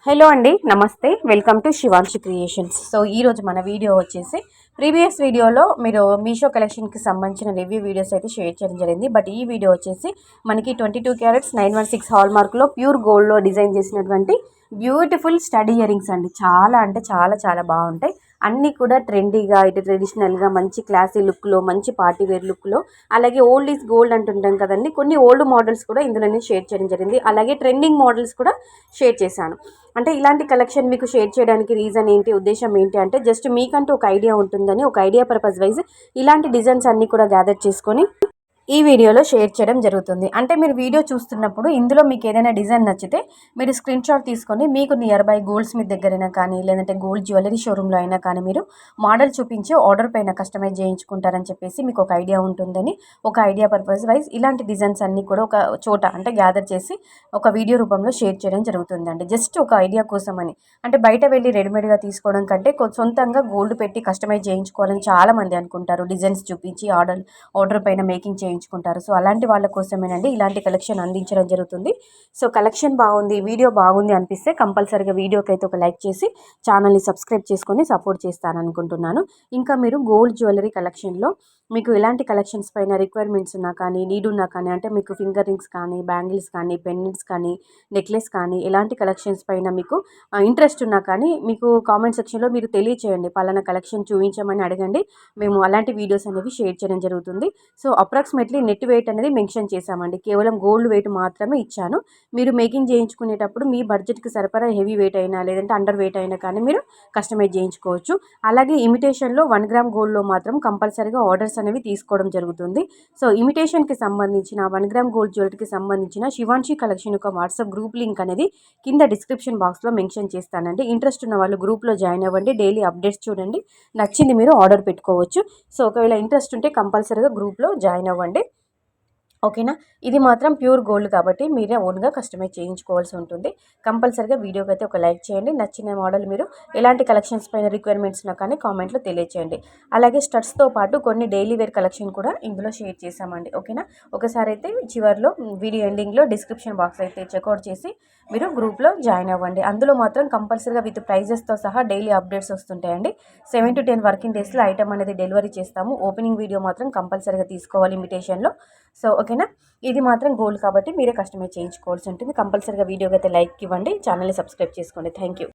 Hello అండి, నమస్తే. Welcome to Shivanshi creations. So ఈరోజు మన వీడియో వచ్చేసి ప్రీవియస్ వీడియోలో మీరు మీషో కలెక్షన్కి సంబంధించిన రివ్యూ వీడియోస్ అయితే షేర్ చేయడం జరిగింది. బట్ ఈ వీడియో వచ్చేసి మనకి 22 క్యారెట్స్ 916 హాల్ మార్క్లో ప్యూర్ గోల్డ్లో డిజైన్ చేసినటువంటి బ్యూటిఫుల్ స్టడీ ఇయరింగ్స్ అండి. చాలా అంటే చాలా చాలా బాగుంటాయి. అన్నీ కూడా ట్రెండీగా, ఇటు ట్రెడిషనల్గా, మంచి క్లాసీ లుక్లో, మంచి పార్టీ వేర్ లుక్లో, అలాగే ఓల్డ్ ఈజ్ గోల్డ్ అంటుంటాం కదండి, కొన్ని ఓల్డ్ మోడల్స్ కూడా ఇందులోనే షేర్ చేయడం జరిగింది. అలాగే ట్రెండింగ్ మోడల్స్ కూడా షేర్ చేశాను. అంటే ఇలాంటి కలెక్షన్ మీకు షేర్ చేయడానికి రీజన్ ఏంటి, ఉద్దేశం ఏంటి అంటే జస్ట్ మీకంటూ ఒక ఐడియా ఉంటుందని, ఒక ఐడియా పర్పస్ వైజ్ ఇలాంటి డిజైన్స్ అన్నీ కూడా గ్యాదర్ చేసుకొని ఈ వీడియోలో షేర్ చేయడం జరుగుతుంది. అంటే మీరు వీడియో చూస్తున్నప్పుడు ఇందులో మీకు ఏదైనా డిజైన్ నచ్చితే మీరు స్క్రీన్ షాట్ తీసుకొని మీకు నియర్ బై గోల్డ్ స్మిత్ దగ్గరైనా కానీ, లేదంటే గోల్డ్ జ్యువెలరీ షోరూంలో అయినా కానీ మీరు మోడల్ చూపించి ఆర్డర్ పైన కస్టమైజ్ చేయించుకుంటారని చెప్పేసి మీకు ఒక ఐడియా ఉంటుందని, ఒక ఐడియా పర్పస్ వైజ్ ఇలాంటి డిజైన్స్ అన్నీ కూడా ఒక చోట అంటే గ్యాదర్ చేసి ఒక వీడియో రూపంలో షేర్ చేయడం జరుగుతుందండి. జస్ట్ ఒక ఐడియా కోసమని. అంటే బయట వెళ్ళి రెడీమేడ్గా తీసుకోవడం కంటే సొంతంగా గోల్డ్ పెట్టి కస్టమైజ్ చేయించుకోవాలని చాలామంది అనుకుంటారు. డిజైన్స్ చూపించి ఆర్డర్ పైన మేకింగ్ చేయించుకుంటారు. సో అలాంటి వాళ్ళ కోసమేనండి ఇలాంటి కలెక్షన్ అందించడం జరుగుతుంది. సో కలెక్షన్ బాగుంది, వీడియో బాగుంది అనిపిస్తే కంపల్సరీగా వీడియోకి అయితే ఒక లైక్ చేసి ఛానల్ని సబ్స్క్రైబ్ చేసుకొని సపోర్ట్ చేస్తారనుకుంటున్నాను. ఇంకా మీరు గోల్డ్ జ్యువెలరీ కలెక్షన్లో మీకు ఎలాంటి కలెక్షన్స్ పైన రిక్వైర్మెంట్స్ ఉన్నా కానీ, నీడ్ ఉన్నా కానీ, అంటే మీకు ఫింగర్ రింగ్స్ కానీ, బ్యాంగిల్స్ కానీ, పెండెంట్స్ కానీ, నెక్లెస్ కానీ, ఎలాంటి కలెక్షన్స్ పైన మీకు ఇంట్రెస్ట్ ఉన్నా కానీ మీకు కామెంట్ సెక్షన్లో మీరు తెలియచేయండి. పలానా కలెక్షన్ చూపించమని అడగండి. మేము అలాంటి వీడియోస్ అనేవి షేర్ చేయడం జరుగుతుంది. సో అప్రాక్సిమేట్లీ నెట్ వెయిట్ అనేది మెన్షన్ చేశామండి. కేవలం గోల్డ్ వెయిట్ మాత్రమే ఇచ్చాను. మీరు మేకింగ్ చేయించుకునేటప్పుడు మీ బడ్జెట్కి సరిపడా హెవీ వెయిట్ అయినా, లేదంటే అండర్ వెయిట్ అయినా కానీ మీరు కస్టమైజ్ చేయించుకోవచ్చు. అలాగే ఇమిటేషన్లో 1 గ్రామ్ గోల్డ్లో మాత్రం కంపల్సరీగా ఆర్డర్స్ అనేవి తీసుకోవడం జరుగుతుంది. సో ఇమిటేషన్కి సంబంధించిన 1 గ్రామ్ గోల్డ్ జ్యువెలరీకి సంబంధించిన శివాంశి కలెక్షన్ యొక్క వాట్సాప్ గ్రూప్ లింక్ అనేది కింద డిస్క్రిప్షన్ బాక్స్లో మెన్షన్ చేస్తానండి. ఇంట్రెస్ట్ ఉన్న వాళ్ళు గ్రూప్లో జాయిన్ అవ్వండి. డైలీ అప్డేట్స్ చూడండి. నచ్చింది మీరు ఆర్డర్ పెట్టుకోవచ్చు. సో ఒకవేళ ఇంట్రెస్ట్ ఉంటే కంపల్సరీగా గ్రూప్లో జాయిన్ అవ్వండి. ఓకేనా. ఇది మాత్రం ప్యూర్ గోల్డ్ కాబట్టి మీరే ఓన్గా కస్టమైజ్ చేయించుకోవాల్సి ఉంటుంది. కంపల్సరీగా వీడియోకి అయితే ఒక లైక్ చేయండి. నచ్చిన మోడల్ మీరు ఎలాంటి కలెక్షన్స్ పైన రిక్వైర్మెంట్స్ ఉన్నా కానీ కామెంట్లో తెలియచేయండి. అలాగే స్టడ్స్తో పాటు కొన్ని డైలీ వేర్ కలెక్షన్ కూడా ఇందులో షేర్ చేశామండి. ఓకేనా. ఒకసారి అయితే చివరిలో వీడియో ఎండింగ్లో డిస్క్రిప్షన్ బాక్స్ అయితే చెక్అవుట్ చేసి మీరు గ్రూప్లో జాయిన్ అవ్వండి. అందులో మాత్రం కంపల్సరీగా విత్ ప్రైజెస్తో సహా డైలీ అప్డేట్స్ వస్తుంటాయండి. 7 to 10 వర్కింగ్ డేస్లో ఐటమ్ అనేది డెలివరీ చేస్తాము. ఓపెనింగ్ వీడియో మాత్రం కంపల్సరీగా తీసుకోవాలి ఇన్విటేషన్లో. సో ఓకేనా. ఇది మాత్రం గోల్డ్ కాబట్టి మీరే కస్టమైజ్ చేయించుకోవాల్సి ఉంటుంది. కంపల్సరీగా వీడియోకి అయితే లైక్ ఇవ్వండి. ఛానల్ని సబ్స్క్రైబ్ చేసుకోండి. Thank you.